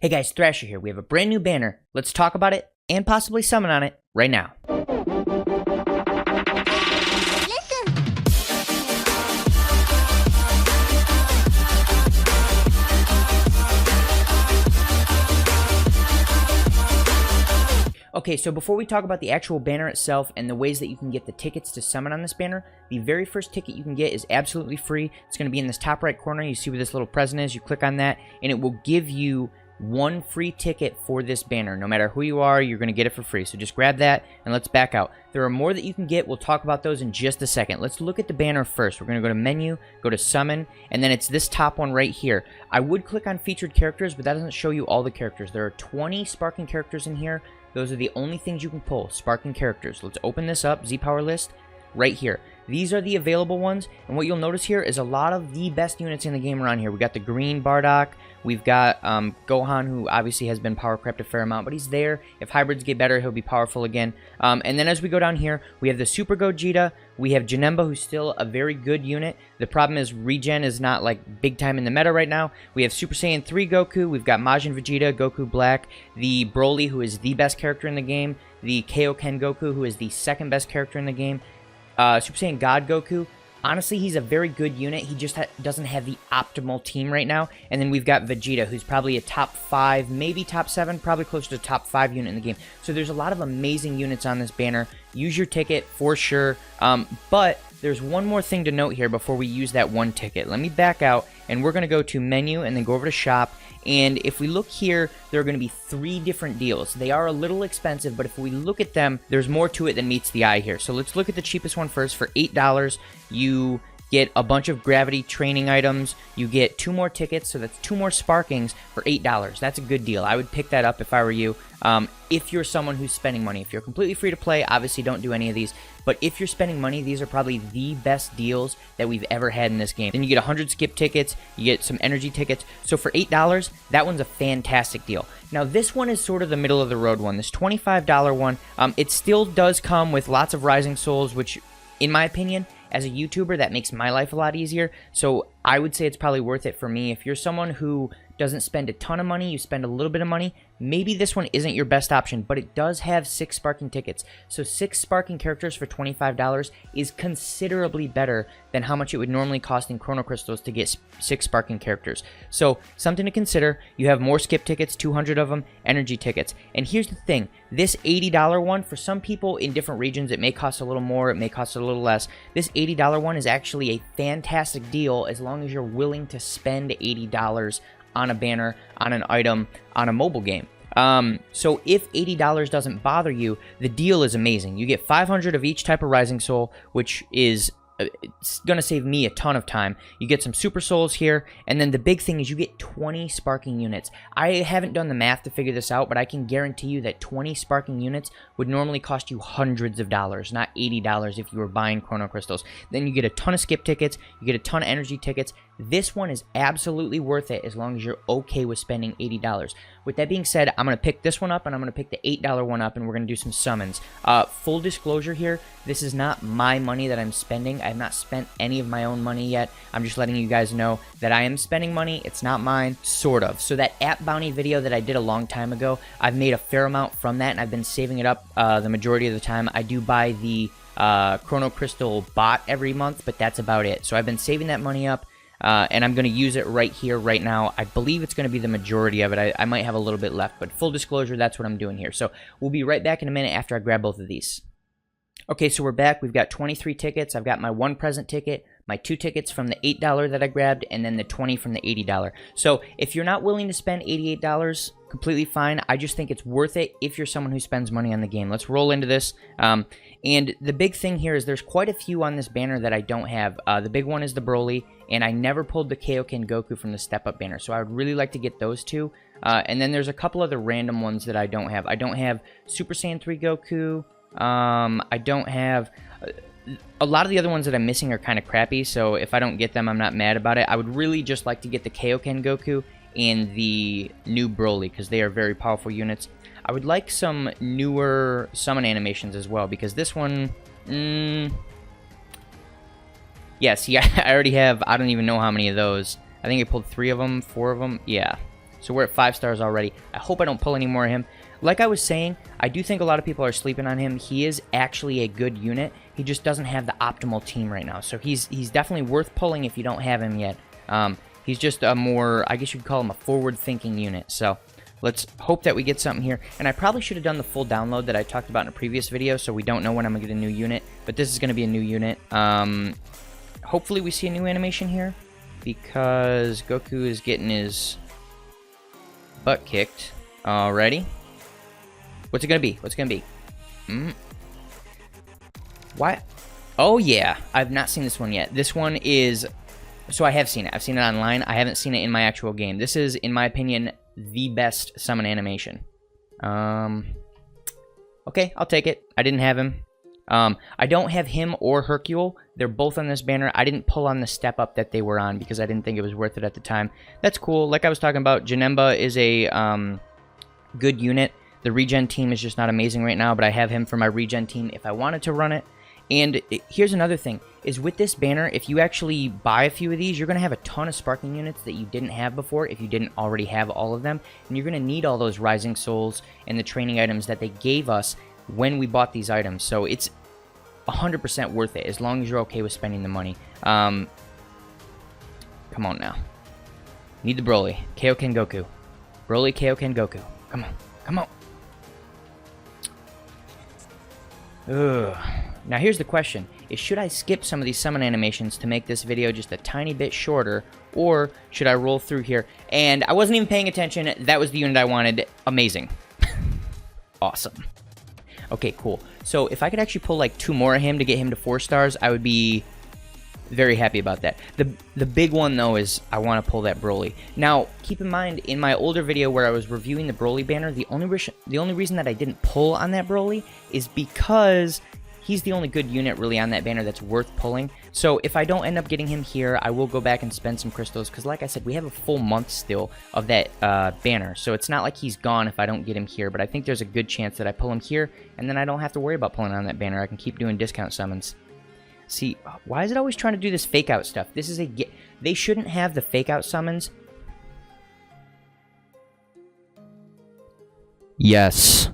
Hey guys, Thrasher here. We have a brand new banner. Let's talk about it and possibly summon on it right now. Okay, so before we talk about the actual banner itself and the ways that you can get the tickets to summon on this banner, the very first ticket you can get is absolutely free. It's going to be in this top right corner. You see where this little present is. You click on that, and it will give you one free ticket for this banner. No matter who you are, you're going to get it for free. So just grab that, and let's back out. There are more that you can get. We'll talk about those in just a second. Let's look at the banner first. We're going to go to Menu, go to Summon, and then it's this top one right here. I would click on Featured Characters, but that doesn't show you all the characters. There are 20 sparking characters in here. Those are the only things you can pull, sparking characters. Let's open this up, Z-Power list, right here. These are the available ones, and what you'll notice here is a lot of the best units in the game around here. We got the green Bardock, we've got Gohan, who obviously has been power crept a fair amount, but he's there. If hybrids get better, he'll be powerful again. And then as we go down here, we have the Super Gogeta, we have Janemba, who's still a very good unit. The problem is regen is not like big time in the meta right now. We have Super Saiyan 3 Goku, we've got Majin Vegeta, Goku Black, the Broly, who is the best character in the game, the Kaioken Goku, who is the second best character in the game, Super Saiyan God Goku. Honestly, he's a very good unit. He just doesn't have the optimal team right now. And then we've got Vegeta, who's probably a top 5, maybe top 7, probably closer to top 5 unit in the game. So there's a lot of amazing units on this banner. Use your ticket for sure. But there's one more thing to note here before we use that one ticket. Let me back out, and we're going to go to Menu and then go over to Shop. And if we look here, there are going to be 3 different deals. They are a little expensive, but if we look at them, there's more to it than meets the eye here. So let's look at the cheapest one first. For $8, you get a bunch of gravity training items. You get 2 more tickets, so that's 2 more sparkings for $8. That's a good deal. I would pick that up if I were you. If you're someone who's spending money. If you're completely free to play, obviously don't do any of these. But if you're spending money, these are probably the best deals that we've ever had in this game. Then you get 100 skip tickets, you get some energy tickets. So for $8, that one's a fantastic deal. Now this one is sort of the middle of the road one. This $25 one, it still does come with lots of Rising Souls, which in my opinion, as a YouTuber, that makes my life a lot easier. So I would say it's probably worth it for me. If you're someone who doesn't spend a ton of money, you spend a little bit of money, maybe this one isn't your best option, but it does have 6 sparking tickets. So 6 sparking characters for $25 is considerably better than how much it would normally cost in Chrono Crystals to get 6 sparking characters. So something to consider. You have more skip tickets, 200 of them, energy tickets. And here's the thing, this $80 one, for some people in different regions, it may cost a little more, it may cost a little less. This $80 one is actually a fantastic deal as long as you're willing to spend $80 on a banner, on an item, on a mobile game. So if $80 doesn't bother you, the deal is amazing. You get 500 of each type of Rising Soul, which is it's going to save me a ton of time. You get some Super Souls here, and then the big thing is you get 20 sparking units. I haven't done the math to figure this out, but I can guarantee you that 20 sparking units would normally cost you hundreds of dollars, not $80 if you were buying Chrono Crystals. Then you get a ton of skip tickets, you get a ton of energy tickets. This one is absolutely worth it as long as you're okay with spending $80. With that being said, I'm going to pick this one up, and I'm going to pick the $8 one up, and we're going to do some summons. Full disclosure here, this is not my money that I'm spending. I have not spent any of my own money yet. I'm just letting you guys know that I am spending money. It's not mine, sort of. So that app bounty video that I did a long time ago, I've made a fair amount from that, and I've been saving it up the majority of the time. I do buy the Chrono Crystal bot every month, but that's about it. So I've been saving that money up. And I'm going to use it right here, right now. I believe it's going to be the majority of it. I might have a little bit left, but full disclosure, that's what I'm doing here. So we'll be right back in a minute after I grab both of these. Okay, so we're back. We've got 23 tickets. I've got my 1 present ticket, my 2 tickets from the $8 that I grabbed, and then the 20 from the $80. So if you're not willing to spend $88, completely fine. I just think it's worth it if you're someone who spends money on the game. Let's roll into this. And the big thing here is there's quite a few on this banner that I don't have. The big one is the Broly, and I never pulled the Kaioken Goku from the Step Up banner, so I would really like to get those 2. And then there's a couple other random ones that I don't have. I don't have Super Saiyan 3 Goku. I don't have... A lot of the other ones that I'm missing are kind of crappy, so if I don't get them, I'm not mad about it. I would really just like to get the Kaioken Goku and the new Broly, because they are very powerful units. I would like some newer summon animations as well, because this one... yeah, see, I already have... I don't even know how many of those. I think I pulled 3 of them, 4 of them. Yeah. So we're at 5 stars already. I hope I don't pull any more of him. Like I was saying, I do think a lot of people are sleeping on him. He is actually a good unit. He just doesn't have the optimal team right now. So he's definitely worth pulling if you don't have him yet. He's just a more, I guess you'd call him a forward-thinking unit. So let's hope that we get something here. And I probably should have done the full download that I talked about in a previous video, so we don't know when I'm going to get a new unit. But this is going to be a new unit. Hopefully we see a new animation here, because Goku is getting his butt kicked already. What's it going to be? What's it going to be? Why? Oh, yeah. I've not seen this one yet. This one is... So I have seen it. I've seen it online. I haven't seen it in my actual game. This is, in my opinion, the best summon animation. Okay, I'll take it. I didn't have him. I don't have him or Hercule. They're both on this banner. I didn't pull on the step up that they were on because I didn't think it was worth it at the time. That's cool. Like I was talking about, Janemba is a good unit. The regen team is just not amazing right now, but I have him for my regen team if I wanted to run it. And here's another thing, is with this banner, if you actually buy a few of these, you're going to have a ton of sparking units that you didn't have before if you didn't already have all of them. And you're going to need all those rising souls and the training items that they gave us when we bought these items. So it's 100% worth it as long as you're okay with spending the money. Come on now. Need the Broly. Kaioken Goku. Broly, Kaioken Goku. Come on. Come on. Ugh. Now here's the question, is should I skip some of these summon animations to make this video just a tiny bit shorter, or should I roll through here? And I wasn't even paying attention, that was the unit I wanted. Amazing. Awesome. Okay, cool. So if I could actually pull like 2 more of him to get him to 4 stars, I would be very happy about that. The big one though is I want to pull that Broly. Now, keep in mind, in my older video where I was reviewing the Broly banner, the only reason that I didn't pull on that Broly is because he's the only good unit really on that banner that's worth pulling. So if I don't end up getting him here, I will go back and spend some crystals, because like I said, we have a full month still of that banner. So it's not like he's gone if I don't get him here, but I think there's a good chance that I pull him here, and then I don't have to worry about pulling on that banner. I can keep doing discount summons. See, why is it always trying to do this fake out stuff? This is they shouldn't have the fake out summons. Yes.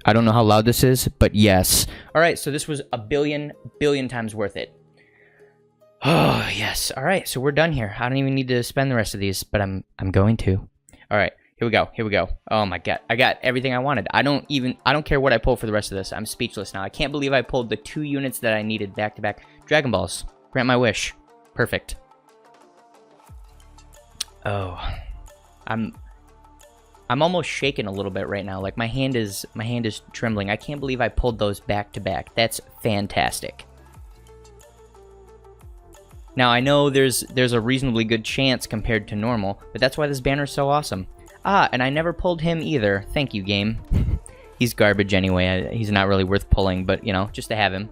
I don't know how loud this is, but yes. Alright, so this was a billion times worth it. Oh, yes. Alright, so we're done here. I don't even need to spend the rest of these, but I'm going to. Alright, here we go. Here we go. Oh my god. I got everything I wanted. I don't care what I pull for the rest of this. I'm speechless now. I can't believe I pulled the 2 units that I needed back to back. Dragon Balls. Grant my wish. Perfect. Oh. I'm almost shaking a little bit right now. Like my hand is trembling. I can't believe I pulled those back to back. That's fantastic. Now I know there's a reasonably good chance compared to normal, but that's why this banner is so awesome. Ah, and I never pulled him either. Thank you, game. He's garbage anyway. He's not really worth pulling, but you know, just to have him.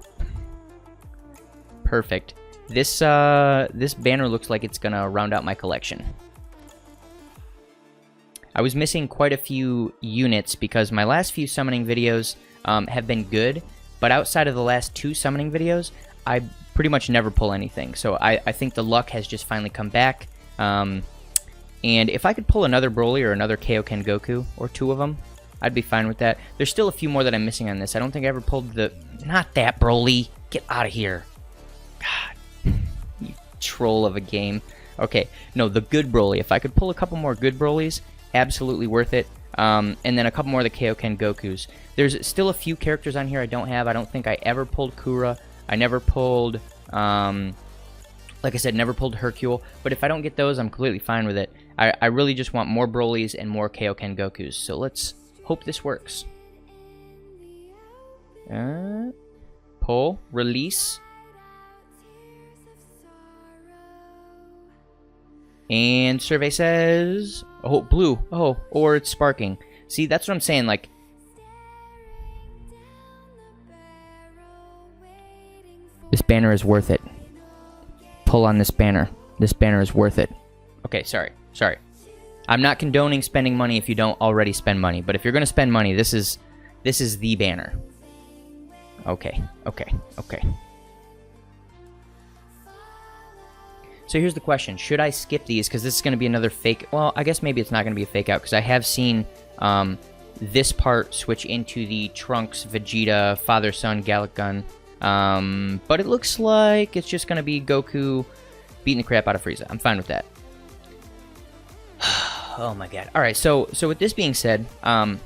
Perfect. This banner looks like it's gonna round out my collection. I was missing quite a few units because my last few summoning videos have been good, but outside of the last 2 summoning videos, I pretty much never pull anything. So I think the luck has just finally come back. And if I could pull another Broly or another Kaioken Goku, or 2 of them, I'd be fine with that. There's still a few more that I'm missing on this. I don't think I ever pulled the... Not that Broly! Get out of here. God. You troll of a game. Okay, no, the good Broly. If I could pull a couple more good Brolys, absolutely worth it. And then a couple more of the Kaioken Gokus. There's still a few characters on here I don't have. I don't think I ever pulled Kura. I never pulled, like I said, never pulled Hercule. But if I don't get those, I'm completely fine with it. I really just want more Brolys and more Kaioken Gokus. So let's hope this works. Pull, release. And survey says, oh, blue. Oh, or it's sparking. See, that's what I'm saying, like, this banner is worth it. Pull on this banner. This banner is worth it. Okay, sorry. I'm not condoning spending money if you don't already spend money, but if you're going to spend money, this is the banner. Okay. So here's the question. Should I skip these? Because this is going to be another fake... Well, I guess maybe it's not going to be a fake out, because I have seen this part switch into the Trunks, Vegeta, Father-Son, Gallic Gun. But it looks like it's just going to be Goku beating the crap out of Frieza. I'm fine with that. Oh my god. Alright, so with this being said, the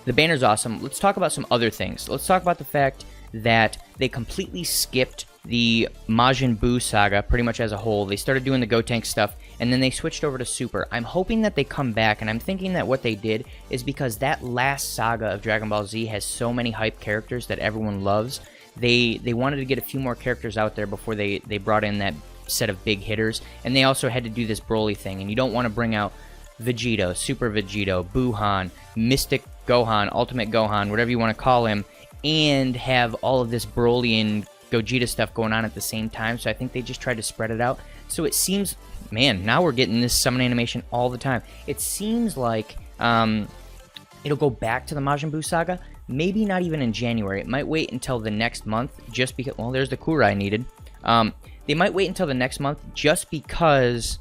banner's awesome. Let's talk about some other things. Let's talk about the fact that they completely skipped the Majin Buu saga pretty much as a whole. They started doing the Gotenk stuff, and then they switched over to Super. I'm hoping that they come back, and I'm thinking that what they did is because that last saga of Dragon Ball Z has so many hype characters that everyone loves, they wanted to get a few more characters out there before they brought in that set of big hitters, and they also had to do this Broly thing, and you don't want to bring out Vegito, Super Vegito, Buhan, Mystic Gohan, Ultimate Gohan, whatever you want to call him, and have all of this Broly and Gogeta stuff going on at the same time. So I think they just tried to spread it out. So it seems, man, now we're getting this summon animation all the time. It seems like it'll go back to the Majin Buu saga, maybe not even in January. It might wait until the next month, just because, well, there's the Kura I needed. They might wait until the next month just because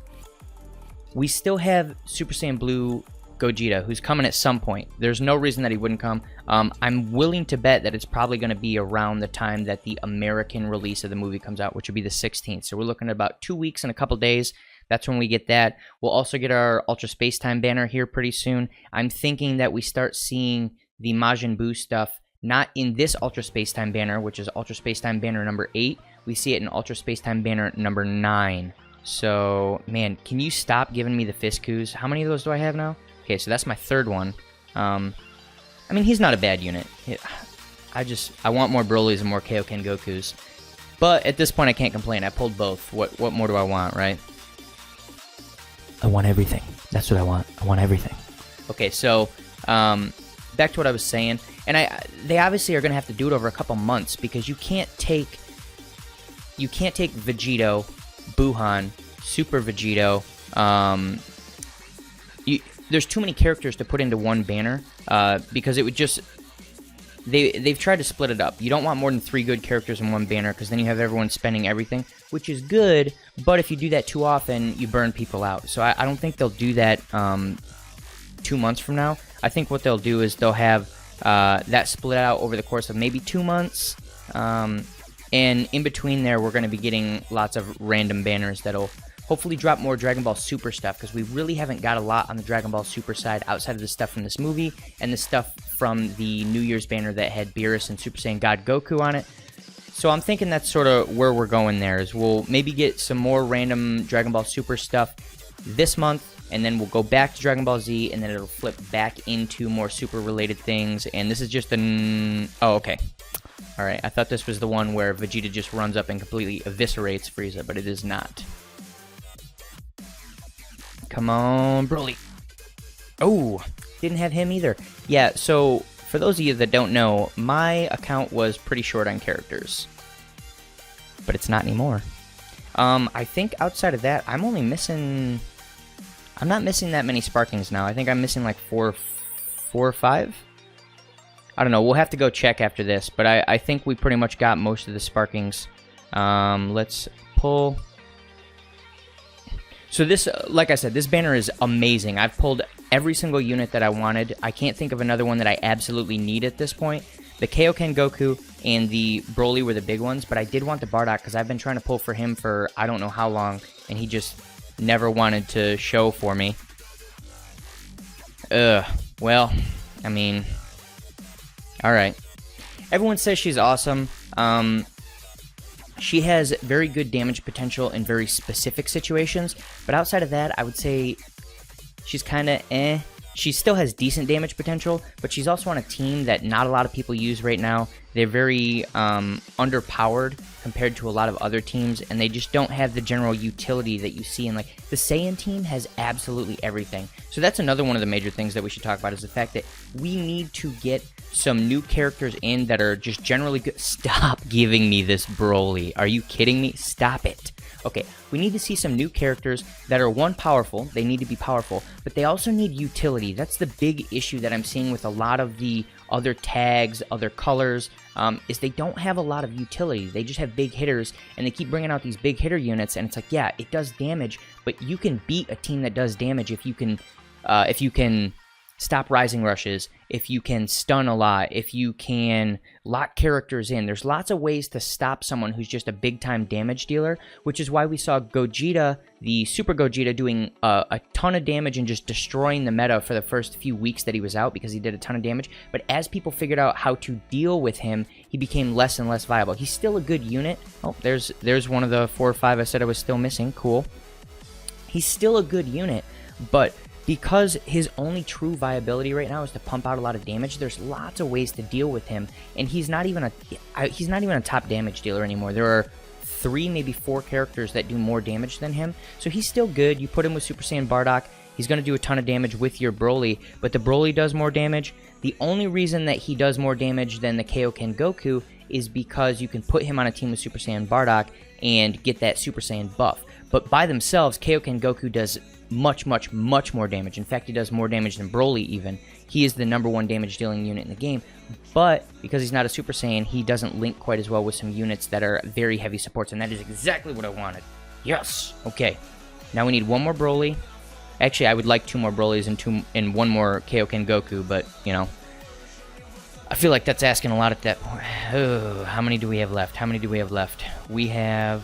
we still have Super Saiyan Blue Gogeta, who's coming at some point. There's no reason that he wouldn't come. I'm willing to bet that it's probably going to be around the time that the American release of the movie comes out, which would be the 16th. So we're looking at about 2 weeks and a couple days. That's when we get that. We'll also get our Ultra Space Time banner here pretty soon. I'm thinking that we start seeing the Majin Buu stuff not in this Ultra Space Time banner, which is Ultra Space Time banner number 8. We see it in Ultra Space Time banner number 9. So, man, can you stop giving me the Fiskus? How many of those do I have now? Okay, so that's my third one. I mean, he's not a bad unit. I want more Brolys and more Kaioken Gokus. But at this point, I can't complain. I pulled both. What more do I want, right? I want everything. That's what I want. I want everything. Okay, so back to what I was saying. And they obviously are going to have to do it over a couple months because you can't take Vegito, Buhan, Super Vegito. There's too many characters to put into one banner because it would just... They've tried to split it up. You don't want more than 3 good characters in one banner because then you have everyone spending everything, which is good, but if you do that too often, you burn people out. So I don't think they'll do that 2 months from now. I think what they'll do is they'll have that split out over the course of maybe 2 months, and in between there, we're going to be getting lots of random banners that'll hopefully drop more Dragon Ball Super stuff, because we really haven't got a lot on the Dragon Ball Super side outside of the stuff from this movie and the stuff from the New Year's banner that had Beerus and Super Saiyan God Goku on it. So I'm thinking that's sort of where we're going there, is we'll maybe get some more random Dragon Ball Super stuff this month, and then we'll go back to Dragon Ball Z, and then it'll flip back into more Super-related things, and this is just an... Oh, okay. Alright, I thought this was the one where Vegeta just runs up and completely eviscerates Frieza, but it is not. Come on, Broly. Oh, didn't have him either. Yeah, so for those of you that don't know, my account was pretty short on characters. But it's not anymore. I think outside of that, I'm only missing... I'm not missing that many Sparkings now. I think I'm missing like 4 or 5? I don't know. We'll have to go check after this. But I think we pretty much got most of the Sparkings. Let's pull... So this, like I said, this banner is amazing. I've pulled every single unit that I wanted. I can't think of another one that I absolutely need at this point. The Kaioken Goku and the Broly were the big ones, but I did want the Bardock because I've been trying to pull for him for I don't know how long, and he just never wanted to show for me. Well, I mean, alright. Everyone says she's awesome. She has very good damage potential in very specific situations, but outside of that, I would say she's kind of eh. She still has decent damage potential, but she's also on a team that not a lot of people use right now. They're very underpowered compared to a lot of other teams, and they just don't have the general utility that you see in, like, the Saiyan team has absolutely everything. So that's another one of the major things that we should talk about, is the fact that we need to get some new characters in that are just generally good. Stop giving me this Broly. Are you kidding me? Stop it. Okay, we need to see some new characters that are, one, powerful. They need to be powerful, but they also need utility. That's the big issue that I'm seeing with a lot of the other tags, other colors, is they don't have a lot of utility. They just have big hitters, and they keep bringing out these big hitter units, and it's like, yeah, it does damage, but you can beat a team that does damage if you can stop rising rushes, if you can stun a lot, if you can lock characters in. There's lots of ways to stop someone who's just a big-time damage dealer, which is why we saw Gogeta, the Super Gogeta, doing a ton of damage and just destroying the meta for the first few weeks that he was out because he did a ton of damage. But as people figured out how to deal with him, he became less and less viable. He's still a good unit. Oh, there's one of the 4 or 5 I said I was still missing. Cool. He's still a good unit, but because his only true viability right now is to pump out a lot of damage, there's lots of ways to deal with him, and he's not even a top damage dealer anymore. There are 3, maybe 4 characters that do more damage than him, so he's still good. You put him with Super Saiyan Bardock, he's going to do a ton of damage with your Broly, but the Broly does more damage. The only reason that he does more damage than the Kaioken Goku is because you can put him on a team with Super Saiyan Bardock and get that Super Saiyan buff. But by themselves, Kaioken Goku does much more damage. In fact, he does more damage than Broly even. He is the #1 damage dealing unit in the game, but because he's not a Super Saiyan, he doesn't link quite as well with some units that are very heavy supports, and that is exactly what I wanted. Yes! Okay, now we need 1 more Broly. Actually, I would like 2 more Brolys and 1 more Kaioken Goku, but, you know, I feel like that's asking a lot at that point. Oh, how many do we have left? We have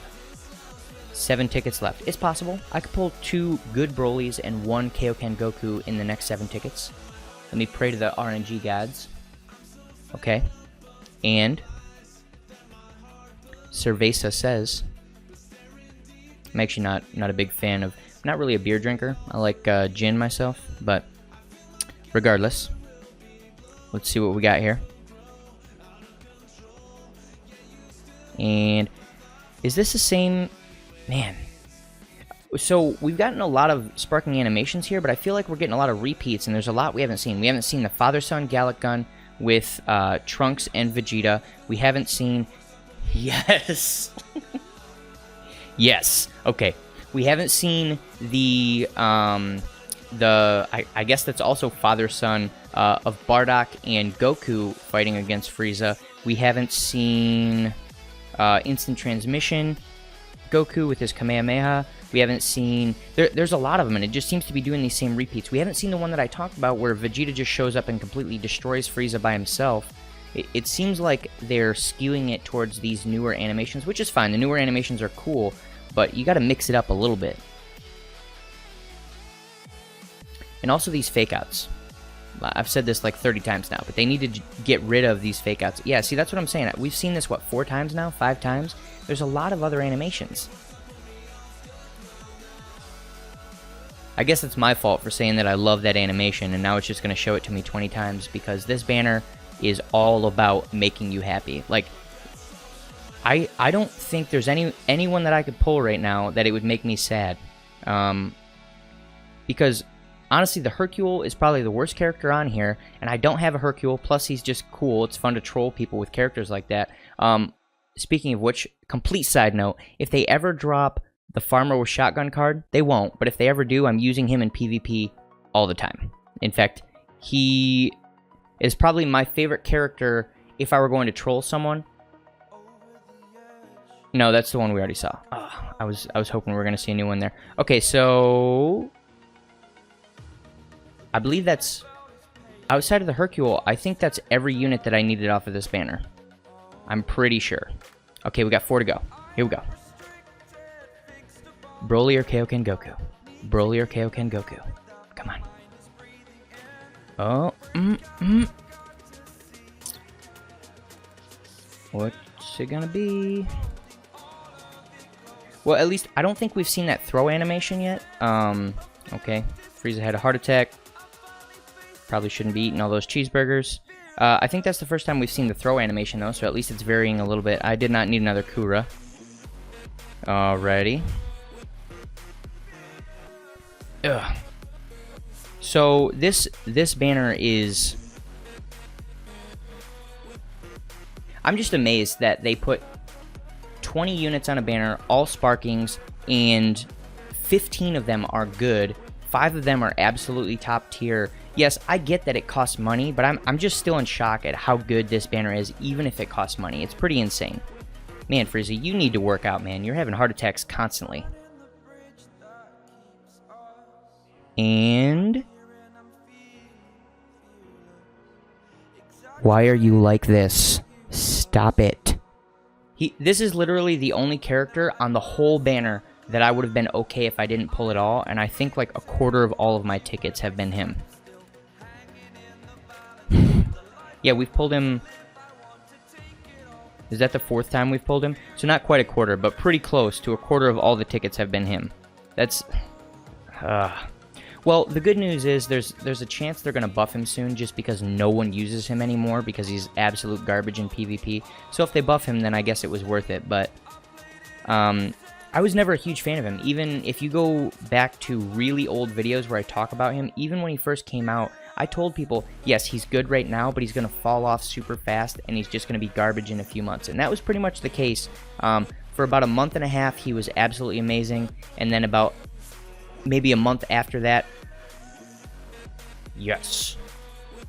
7 tickets left. It's possible. I could pull 2 good Brolys and 1 Kaioken Goku in the next 7 tickets. Let me pray to the RNG gods. Okay. And Cerveza says, I'm actually not a big fan of, not really a beer drinker. I like gin myself, but regardless, let's see what we got here. And is this the same? Man. So we've gotten a lot of sparking animations here, but I feel like we're getting a lot of repeats, and there's a lot we haven't seen. We haven't seen the Father-Son Gallic Gun with Trunks and Vegeta. We haven't seen... Yes! Yes. Okay. We haven't seen the I guess that's also Father-Son of Bardock and Goku fighting against Frieza. We haven't seen Instant Transmission Goku with his Kamehameha. We haven't seen... There's a lot of them, and it just seems to be doing these same repeats. We haven't seen the one that I talked about where Vegeta just shows up and completely destroys Frieza by himself. It seems like they're skewing it towards these newer animations, which is fine. The newer animations are cool, but you got to mix it up a little bit. And also these fake-outs. I've said this like 30 times now, but they need to get rid of these fake-outs. Yeah, see, that's what I'm saying. We've seen this, what, 4 times now? 5 times? There's a lot of other animations. I guess it's my fault for saying that I love that animation, and now it's just going to show it to me 20 times, because this banner is all about making you happy. Like, I don't think there's anyone that I could pull right now that it would make me sad. Because... honestly, the Hercule is probably the worst character on here, and I don't have a Hercule, plus he's just cool. It's fun to troll people with characters like that. Speaking of which, complete side note, if they ever drop the Farmer with Shotgun card, they won't, but if they ever do, I'm using him in PvP all the time. In fact, he is probably my favorite character if I were going to troll someone. No, that's the one we already saw. Oh, I was hoping we were going to see a new one there. Okay, so... I believe that's, outside of the Hercule, I think that's every unit that I needed off of this banner. I'm pretty sure. Okay, we got 4 to go. Here we go. Broly or Kaioken Goku? Broly or Kaioken Goku? Come on. Oh, What's it gonna be? Well, at least, I don't think we've seen that throw animation yet. Okay. Frieza had a heart attack. Probably shouldn't be eating all those cheeseburgers. I think that's the first time we've seen the throw animation, though, so at least it's varying a little bit. I did not need another Kura. Alrighty. Ugh. So, this banner is... I'm just amazed that they put 20 units on a banner, all Sparkings, and 15 of them are good. 5 of them are absolutely top tier. Yes, I get that it costs money, but I'm just still in shock at how good this banner is, even if it costs money. It's pretty insane. Man, Frizzy, you need to work out, man. You're having heart attacks constantly. And... why are you like this? Stop it. This is literally the only character on the whole banner that I would have been okay if I didn't pull it all, and I think like a quarter of all of my tickets have been him. Yeah, we've pulled him... is that the 4th time we've pulled him? So not quite a quarter, but pretty close to a quarter of all the tickets have been him. That's... well, the good news is there's a chance they're going to buff him soon just because no one uses him anymore because he's absolute garbage in PvP. So if they buff him, then I guess it was worth it. But I was never a huge fan of him. Even if you go back to really old videos where I talk about him, even when he first came out, I told people, yes, he's good right now, but he's going to fall off super fast, and he's just going to be garbage in a few months. And that was pretty much the case. For about a month and a half, he was absolutely amazing. And then about maybe a month after that, yes.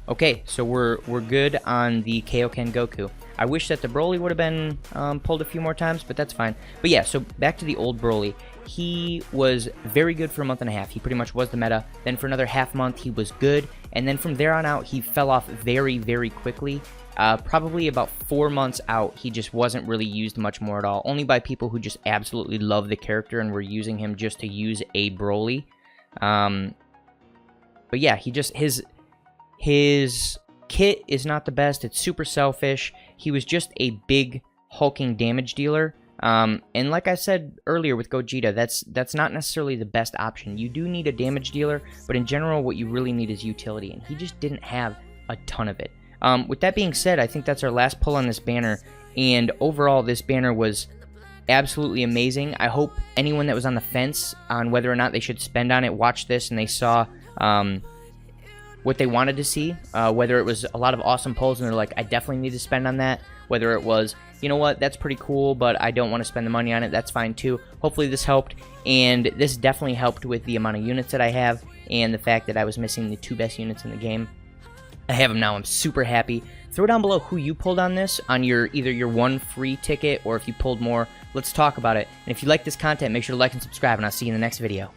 Okay, so we're good on the Kaioken Goku. I wish that the Broly would have been pulled a few more times, but that's fine. But yeah, so back to the old Broly. He was very good for a month and a half. He pretty much was the meta. Then for another half month, he was good. And then from there on out, he fell off very, very quickly. Probably about 4 months out, he just wasn't really used much more at all. Only by people who just absolutely love the character and were using him just to use a Broly. But yeah, he just... His kit is not the best. It's super selfish. He was just a big hulking damage dealer. And like I said earlier with Gogeta, that's not necessarily the best option. You do need a damage dealer, but in general, what you really need is utility, and he just didn't have a ton of it. With that being said, I think that's our last pull on this banner, and overall, this banner was absolutely amazing. I hope anyone that was on the fence on whether or not they should spend on it watched this and they saw what they wanted to see, whether it was a lot of awesome pulls and they're like, I definitely need to spend on that, whether it was, you know what, that's pretty cool, but I don't want to spend the money on it, that's fine too. Hopefully this helped, and this definitely helped with the amount of units that I have, and the fact that I was missing the 2 best units in the game. I have them now, I'm super happy. Throw down below who you pulled on this, on either your 1 free ticket, or if you pulled more, let's talk about it. And if you like this content, make sure to like and subscribe, and I'll see you in the next video.